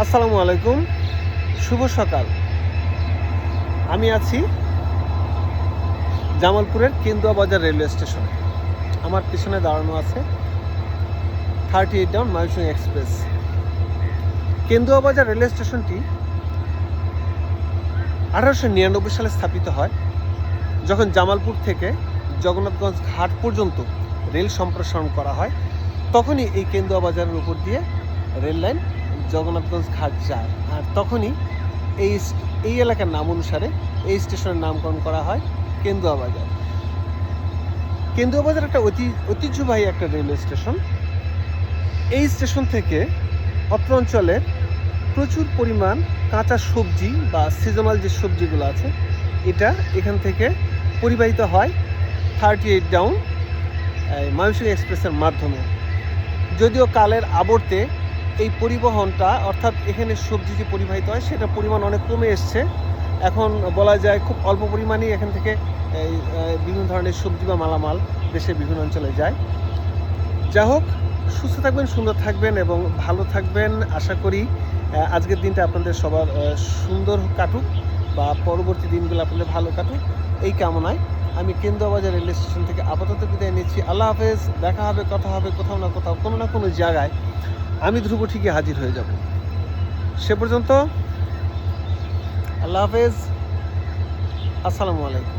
আসসালামু আলাইকুম, শুভ সকাল। আমি আছি জামালপুরের কেন্দুয়া বাজার রেলওয়ে স্টেশনে। আমার পিছনে দাঁড়ানো আছে 38 ডাউন ময়মনসিংহ এক্সপ্রেস। কেন্দুয়া বাজার রেলওয়ে স্টেশনটি 1899 সালে স্থাপিত হয়, যখন জামালপুর থেকে জগন্নাথগঞ্জ ঘাট পর্যন্ত রেল সম্প্রসারণ করা হয়। তখনই এই কেন্দুয়া বাজারের উপর দিয়ে রেল লাইন জগন্নাথগঞ্জ ঘাট যায়, আর তখনই এই এলাকার নাম অনুসারে এই স্টেশনের নামকরণ করা হয় কেন্দুয়া বাজার। কেন্দুয়া বাজার একটা ঐতিহ্যবাহী একটা রেলওয়ে স্টেশন। এই স্টেশন থেকে অত্র অঞ্চলের প্রচুর পরিমাণ কাঁচা সবজি বা সিজনাল যে সবজিগুলো আছে, এটা এখান থেকে পরিবাহিত হয় 38 ডাউন ময়মনসিংহ এক্সপ্রেসের মাধ্যমে। যদিও কালের আবর্তে এই পরিবহনটা, অর্থাৎ এখানে সবজি যে পরিবাহিত হয় সেটার পরিমাণ অনেক কমে এসছে। এখন বলা যায় খুব অল্প পরিমাণেই এখান থেকে বিভিন্ন ধরনের সবজি বা মালামাল দেশের বিভিন্ন অঞ্চলে যায়। যা হোক, সুস্থ থাকবেন, সুন্দর থাকবেন এবং ভালো থাকবেন। আশা করি আজকের দিনটা আপনাদের সবার সুন্দর কাটুক বা পরবর্তী দিনগুলো আপনাদের ভালো কাটুক, এই কামনায় আমি কেন্দুয়া বাজার রেলওয়ে স্টেশন থেকে আপাতত বিদায় নিচ্ছি। আল্লাহ হাফেজ। দেখা হবে, কথা হবে কোথাও না কোথাও, কোনো না কোনো জায়গায়। আমি ধ্রুব ঠিকই হাজির হয়ে যাব। সে পর্যন্ত আল্লাহ হাফেজ, আসসালামু আলাইকুম।